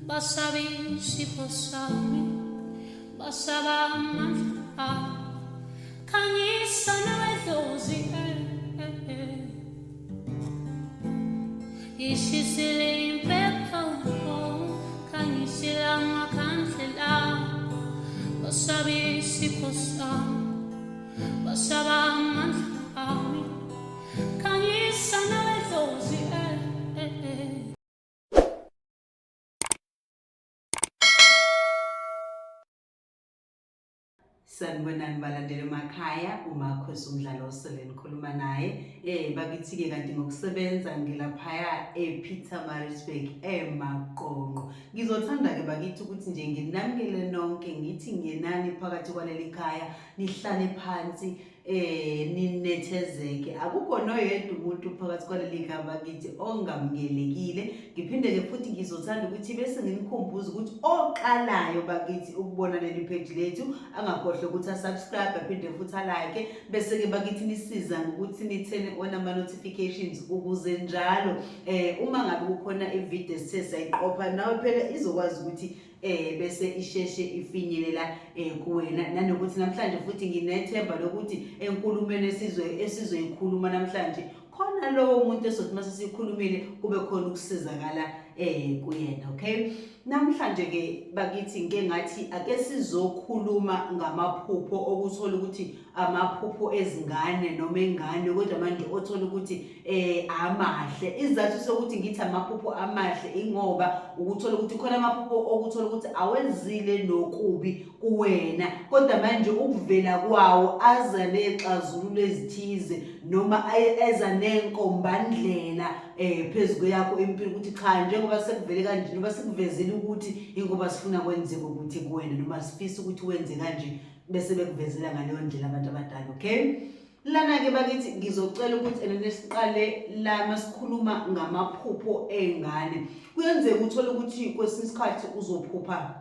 basabi isipho sami, basaba amandla, khanyisa nawedlozi, ishisile impepho, khanyisile amakhandlela, basabi isipho sami, basaba amandla, khanyisa nawedlozi, Sanibonani balandeli emakhaya, Makhosi Mdlalose lenikhuluma naye. Bakithi-ke kanti ngokusebenza ngilaphaya ePietermaritzburg eMaqonqo. Ngizothanda-ke bakithi ukuthi nje nginamukele nonke ngithi ngenani phakathi kwaleli khaya nihlale phansi ninethezeke. Akukho noyedwa umuntu phakathi kwaleli khaya bakithi ongamukelekile. Ngiphinde-ke futhi ngizothanda ukuthi bese nginikhumbuza ukuthi oqalayo bakithi ukubona leli page lethu angakhohlwa ukuthi asubscribe aphinde futhi alike, bese-ke bakithi nisiza ngokuthi nithene on ama-notifications ukuze njalo uma ngabe kukhona ivideo esithe sayiqopha nawe phela izokwazi ukuthi bese isheshe ifinyelela kuwena. Nanokuthi namhlanje futhi nginethemba lokuthi enkulumeni esizoyikhuluma namhlanje khona lowo muntu esothi mase sikhulumile kube khona ukusizakala kuyena. Okay, namhlanje ke bakithi ngeke ngathi ake sizokhuluma ngamaphupho, okuthola ukuthi amaphupho ezingane noma engane, kodwa manje othola ukuthi amahle. Izathu sokuthi ngithi amaphupho amahle ingoba ukuthola ukuthi khona amaphupho okuthola ukuthi awenzile nokubi kuwena, kodwa manje ukuvela kwawo aza nexazululo ezithize noma eza nenkombandlela phezulu yakho empilo, ukuthi cha njengoba sekuvele kanje noma sikuvezile ukuthi ingoba sifuna kwenzeke ukuthi kuwena noma sifisa ukuthi wenze kanje bese bekuvezela ngaleyo ndlela abantu abadala. Okay, lana-ke bakithi ngizocela ukuthi nesiqale la masikhuluma ngamaphupho engane. Kuyenzeka uthole ukuthi kwesinye isikhathi uzophupha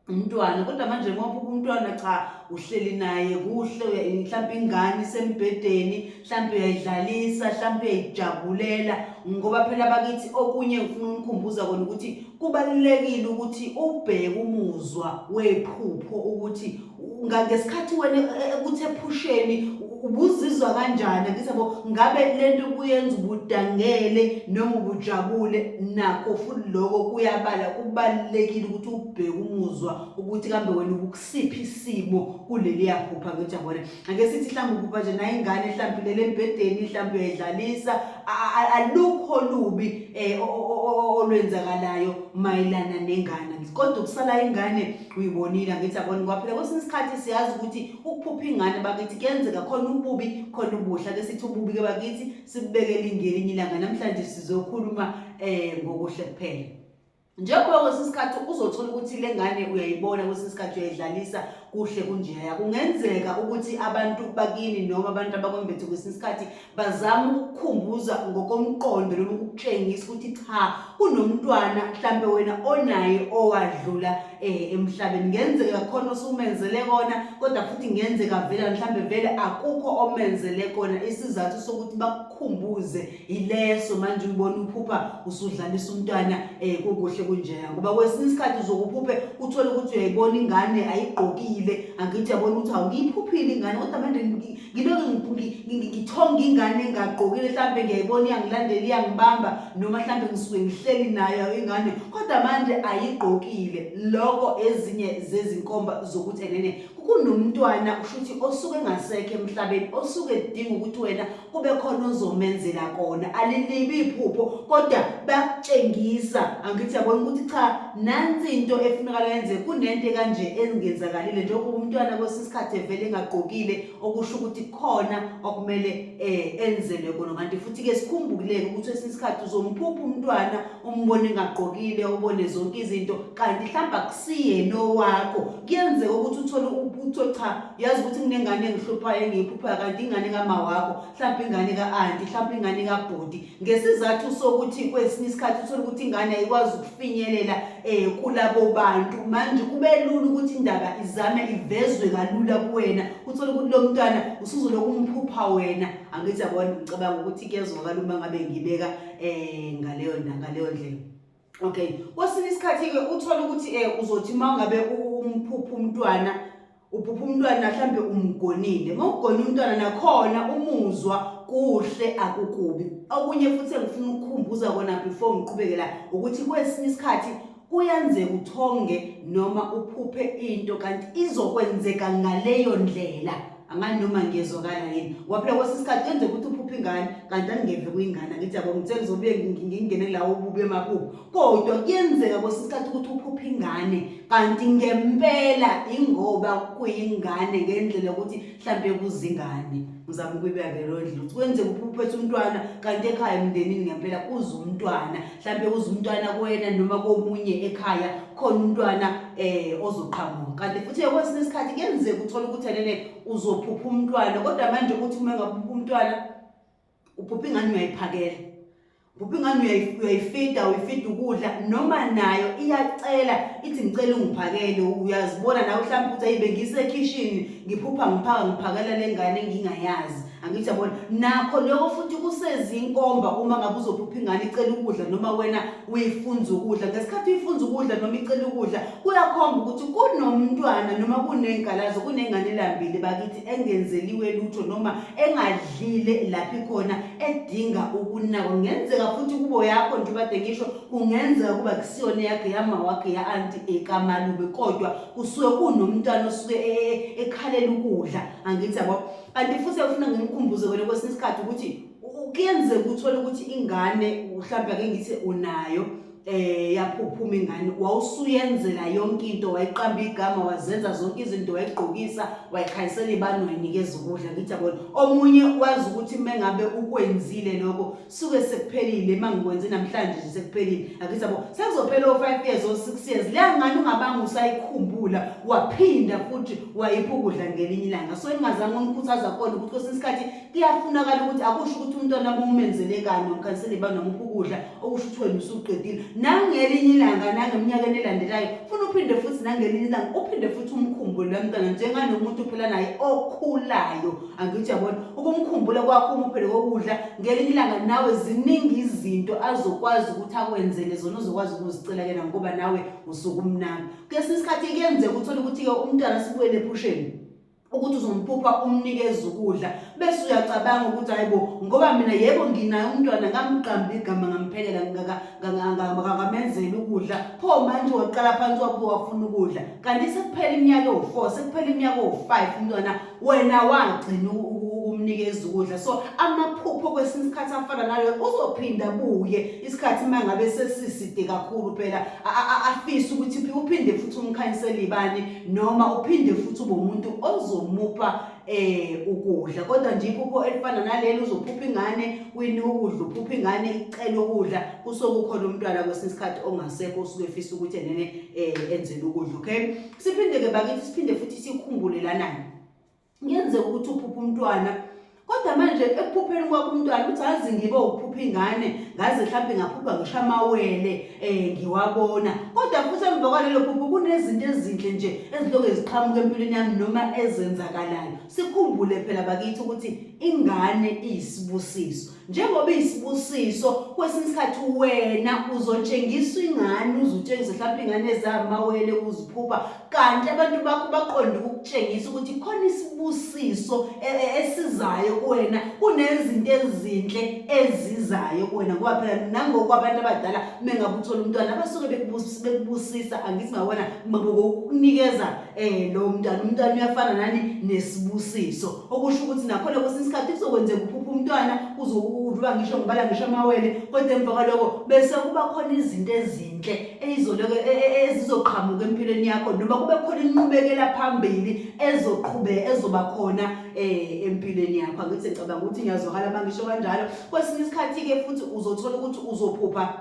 umntwana, kodwa manje ngophupha umntwana cha uhleli naye kuhle, mhlawumbe ingane isembhedeni, mhlawumbe uyayidlalisa, mhlawumbe uyayijabulela, ngoba phela bakithi okunye ngifuna ukukhumbuza kona ukuthi kubalulekile ukuthi ubheke umuzwa wephupho ukuthi ngesikhathi wena ukuthi ephusheni ubuzizwa kanjani. Ngisabo ngabe lento kuyenza ubudangele noma ubujabule, nakho futhi lokho kuyabala. Kubalulekile ukuthi ubheke umuzwa ukuthi kambe wena ubukusiphi isimo kuleli yaphupha. Ngithi yabona ake sithi mhlawumbe uphupha nje nayo ingane, mhlawumbe lele embhedeni, mhlawumbe uyayidlalisa, alukho lubi olwenzakalayo mayelana nengane, kodwa ukusala ingane uyibonile. Ngithi yabona ngoba phela kwesinye isikhathi siyazi ukuthi ukuphupha ingane bakithi kuyenzeka khona ububi khona ubuhle. Ake sithi ububi ke bakithi sibekele ngelinye ilanga. Namhlanje sizokhuluma ngokuhle kuphela. Njengoba kwesinye isikhathi uzothola ukuthi le ngane uyayibona, kwesinye isikhathi uyayidlalisa kuhle kunjeya, kungenzeka ukuthi abantu bakini noma abantu abakwembethe kwesinye isikhathi bazama ukukhumbuza ngokomqondo noma ukutshengisa ukuthi cha kunomntwana mhlambe wena onaye owadlula emhlabeni. Ngenzeka khona usumenzele kona, kodwa futhi ngenzeka vele mhlambe vele akukho omenzele kona. Isizathu sokuthi bakukhumbuze ileso manje ubona uphupha usudlalisa umntwana kukuhle kunjeya, ngoba kwesinye isikhathi uzokuphuphe uthole ukuthi uyayibona ingane ayigqokile. Angithi yabona ukuthi awungiyiphuphile ingane, kodwa manje ngithonga ingane engagqokile, mhlambe ngiyayibona iyangilandela iyangibamba, noma mhlambe ngisuke ngihleli nayo ingane kodwa manje ayigqokile. Lokho ezinye zezinkomba zokuthi enene kunomntwana ushuthi osuke engasekho emhlabeni, osuke edinga ukuthi wena kube khona ozomenzela kona. Alilibi iphupho kodwa bakutshengisa. Angithi yabona ukuthi cha nansi into efuneka yenze, kunento kanje engenzakalile njengoba umntwana kwesinye isikhathi evele engagqokile, okusho ukuthi khona okumele enzelwe kona. Kanti futhi-ke sikhumbuleke ukuthi kwesinye isikhathi uzomphupha umntwana umbone engagqokile, ubone zonke izinto kanti mhlawumbe akusiyena owakho. Kuyenzeka ukuthi uthole cha yazi ukuthi kunengane engihluphayo engiyiphuphayo kanti ingane kama wakho, mhlawumbe ingane ka-anti, mhlawumbe ingane kabhoti. Ngesizathu sokuthi kwesinye isikhathi uthole ukuthi ingane ayikwazi ukufinyelela kulabo bantu, manje kube lula ukuthi indaba izame ivezwe kalula kuwena. Uthole ukuthi lo mntwana usuzoloku umphupha wena. Angithi yabona ngicabanga ukuthi kuyezwakala uma ngabe ngibeka ngaleyo ndlela. Okay, kwesinye isikhathi-ke uthola ukuthi uzothi uma ngabe umphupha umntwana, uphupha umntwana mhlambe umgonile. Uma ugona umntwana nakhona umuzwa kuhle akukubi. Okunye futhi engifuna ukukhumbuza kona before ngiqhubeke la ukuthi kwesinye isikhathi kuyenzeka uthonge noma uphuphe into kanti izokwenzeka ngaleyo ndlela. Angani noma ngiyezwakala yini ngoba phela kwesinye isikhathi kuyenzeka ukuthi uphuphe ingane kanti angeve kuyingane. Ngithi yabo ngithe ngizobuye ngingene lawo ububi emaphupho, kodwa kuyenzeka kwesinye isikhathi ukuthi uphuphe ingane kanti ngempela ingoba kuyingane ngendlela yokuthi mhlambe kuzingane. Ngizama ukubeka lelo ndlela ukuthi kwenzeka uphuphethe umntwana kanti ekhaya emndenini ngempela kuza umntwana, mhlambe kuza umntwana kuwena noma komunye ekhaya khona umntwana ozoqhamuka. Kanti futhi kwesinye isikhathi kuyenzeka uthola ukuthi enene uzophupha umntwana kodwa manje uthi uma ngaphupha umntwana uphupha ingane uyayiphakela, uphupha ingane uyayifida ukudla noma nayo iyacela ithi ngicela ungiphakele. Uyazibona nawe mhlawumbe ukuthi ayibe ngisekitchen ngiphupha ngiphakela lengane engingayazi. Angithi yabona nakho lokho futhi kusezinkomba uma ngabe uzophupha ingane icela ukudla noma wena uyifunza ukudla. Ngesikhathi uyifunza ukudla noma icela ukudla kuyakhomba ukuthi kunomntwana noma kunenkalazo kunengane elambile bakithi engenzeliwe lutho noma engadlile lapha ikhona edinga ukunakwa. Kungenzeka futhi kubo yakho nje bade ngisho kungenzeka kuba kusiyona yakhe yama wakhe ya auntie ekamalube kodwa kusuke kunomntwana osuke ekhalela ukudla. Angithi yabo kanti futhi ufuna ngimkhumbuze wena kwesinye isikhathi ukuthi kuyenzeka uthole ukuthi ingane mhlawumbe ake ngithi unayo yaphuphuma ingane wawusuyenzela yonke into, wayiqamba igama, wazenza zonke izinto, wayigqokisa, wayikhayisela ibani, wayinikeza ukudla. Ngithi yabona omunye wazi ukuthi mengabe ukwenzile lokho suke sekuphelile, mangikwenze namhlanje nje sekuphelile. Ngithi yabo sekuzophela o5 years o 6 years le ngane ungabanga usayikhumbula waphinda futhi wayipha ukudla ngelinye ilanga. So engazange ngikhuthaza khona ukuthi kwesinye isikhathi kuyafunakala ukuthi akusho ukuthi umntwana umenzele kanye umkhansela ibani nomupha ukudla okusho ukuthi wena usuqedile. Nangelinye ilanga nangeminyakeni elandelayo ufuna uphinde futhi nangelinye ilanga uphinde futhi umkhumbule lo mntwana njenganomuntu phela naye okhulayo. Angithi yabona ukumkhumbula kwakho umuphele kokudla ngelinye ilanga nawe ziningi izinto azokwazi ukuthi akwenzele zona uzokwazi ukuzicela yena ngoba nawe usukumnandi. Kwesinye isikhathi kuyenzeka uthole ukuthi umntwana sibuyele ephusheni ukuthi uzomphupha umnikeza ukudla bese uyacabanga ukuthi hayibo ngoba mina yebo nginayo umntwana ngamqamba igama ngamphekela ngamenzela ukudla pho manje waqala phansi wafuna ukudla kanti sekuphela iminyaka o4 sekuphela iminyaka o5 umntwana wena wagcina umnikeza ukudla. So amaphupho kwesinye isikhathi afana nalo uzophinda buye isikhathi mangabe sesiside kakhulu phela afisa ukuthi uphinde futhi umkhanyisela ibani noma uphinde futhi ube umuntu ozomupha ukudla. Kodwa nje iphupho elifana nalelo uzophupha ingane uyinika ukudla, uphupha ingane icela ukudla kusokukhona umntwana kwesinye isikhathi ongasekho usuke efisa ukuthi enene enzele ukudla. Okay, siphinde ke bakithi siphinde futhi sikhumbule lana ngiyenzeka ukuthi uphupha umntwana kodwa manje ekuphupheni kwakho umntwana uthi azi ngibe uphupha ingane ngaze mhlawumbe ngaphupha ngisho amawele ngiwabona kodwa futhi emva kwalelo phupho kunezinto ezinhle nje eziloko eziqhamuka empilweni yami noma ezenzakalayo. Sikhumbule phela bakithi ukuthi ingane iyisibusiso. Njengoba iyisibusiso kwesinye isikhathi wena uzotshengiswa ingane uzutshengisa mhlawumbe ingane ezamawele uziphupha kanti abantu bakho baqonda ukutshengisa ukuthi khona isibusiso esizayo kuwena, kunezinto ezinhle ezizayo kuwena ngoba phela nangokwabantu abadala mengabe uthola umntwana basuke bekubusisa. Angithi ngabona ukunikeza lo umntwana uyafana nani nesibusiso okusho ukuthi nakhona kwesinye isikhathi kuzokwenzeka uphupha umntwana uzodlula ngisho ngibala ngisho amawele kodwa emva kwaloko bese kuba khona izinto ezinhle ezizoqhamuka empilweni yakho noma kube khona inqubekela phambili ezoba khona empilweni yakho. Angithi ngicabanga ukuthi ngiyazwakala mangisho kanjalo. Kwesinye isikhathi ke futhi uzothola ukuthi uzophupha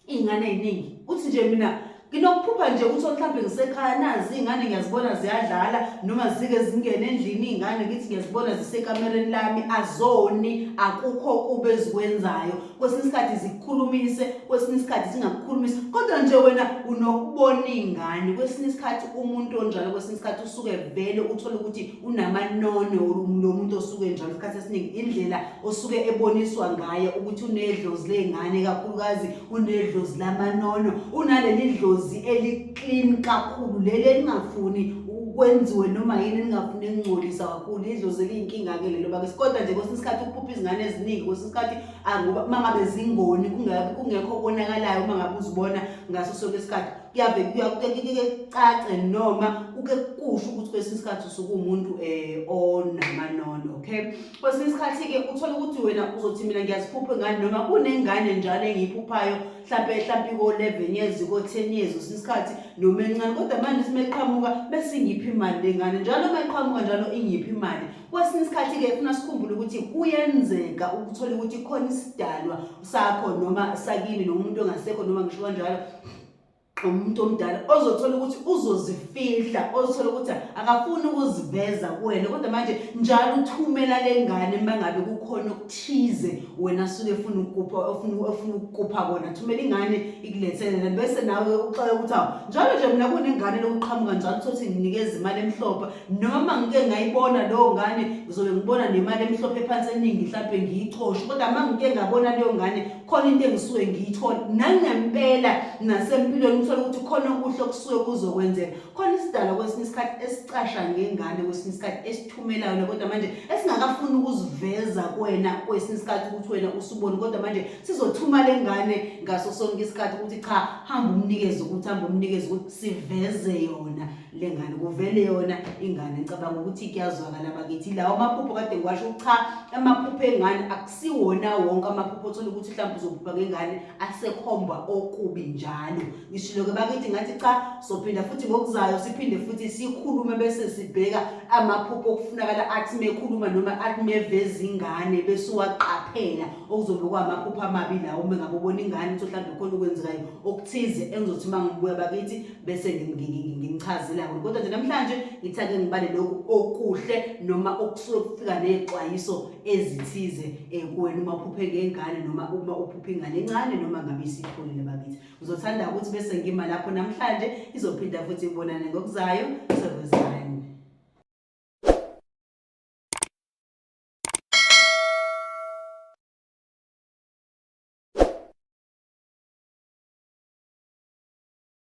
ingane eziningi uthi nje mina Nginokuphupha nje ukuthi mhlawumbe ngisekhaya nazi izingane ngiyazibona ziyadlala noma zike zingene endlini izingane ngithi ngiyazibona zisekamereni lami azoni akukho kube ezikwenzayo kwesinye isikhathi zikukhulumise kwesinye isikhathi zingakukhulumisi kodwa nje wena unokubona izingane kwesinye isikhathi umuntu onjalo kwesinye isikhathi usuke vele uthola ukuthi unamanono nomuntu osuke njalo isikhathi esiningi indlela osuke eboniswa ngayo ukuthi unedlozi lezingane kakhulukazi unedlozi lamanono unaleli dlozi eli-clean kakhulu leli elingafuni ukwenziwe noma yini elingafuni engcolisa kakhulu idlozi eliyinkinga-ke lelo bakesi kodwa nje kwesinye isikhathi ukuphupha izingane eziningi kwesinye isikhathi uma ngabe zingoni kungekho konakalayo uma ngabe uzibona ngaso sonke isikhathi kucace noma kuke kusho ukuthi kwesinye isikhathi usuke umuntu onamanono. Okay, kwesinye isikhathi-ke uthola ukuthi wena uzothi mina ngiyaziphupha ingane noma kunengane njalo engiyiphuphayo mhlampe ko-11 years ko-10 years kwesinye isikhathi noma encane kodwa manje simeqhamuka bese ingiphi imali lengane njalo meqhamuka njalo ingiphi imali. Kwesinye isikhathi-ke funa sikhumbule ukuthi kuyenzeka ukuthola ukuthi khona isidalwa sakho noma sakini nomuntu ongasekho noma ngisho kanjalo umuntu omdala ozothola ukuthi uzozifihla ozothola ukuthi akafuni ukuziveza kuwena kodwa manje njalo uthumela lengane mangabe kukhona okuthize wena suke ufuna ukukupha kona thumela ingane ikulethele bese nawe uxoxa ukuthi njalo nje mina kunengane lokuqhamuka njalo uthi nginikeza imali emhlophe noma ngike ngayibona leyo ngane ngizobe ngibona nemali emhlophe phansi eningi mhlawumbe ngiyichoshe kodwa mangike ngabona leyo ngane khona into engisuke ngiyithola nangempela nasempilweni ukuthi khona okuhle okusuke kuzokwenzeka khona isidalwa kwesinye isikhathi esicasha ngengane kwesinye isikhathi esithumelayo kodwa manje esingakafuni ukuziveza kuwena kwesinye isikhathi ukuthi wena usubone kodwa manje sizothuma lengane ngaso sonke isikhathi ukuthi cha hamba umnikeze ukuthi siveze yona lengane kuvele yona ingane. Ngicabanga ukuthi kuyazwakala bakithi lawo amaphupho kade ngiwasho cha amaphupho engane akusiwona wonke amaphupho othola ukuthi mhlawumbe uzophupha ngengane asekhomba okubi njalo ngishilo ke bakithi ngathi cha sophinda futhi ngokuzayo siphinde futhi sikhulume bese sibheka amaphupho okufunakala athi mekhuluma noma athi meveza ingane bese uwaqaphela okuzobe kwamaphupho amabi lawo uma ngabe ubona ingane ukuthi mhlawumbe khona okwenzekayo okuthize engizothi mangibuya bakithi bese ngimchazela kodwa nje namhlanje ngithake ngibale lokhu okuhle noma okusuke kufika nezixwayiso ezithize kuwena uma uphuphe ngengane noma uma uphupha ingane encane noma ngabe isithulile bakithi. Uzothanda ukuthi bese ngima lapho namhlanje izophinda futhi ngibonane ngokuzayo.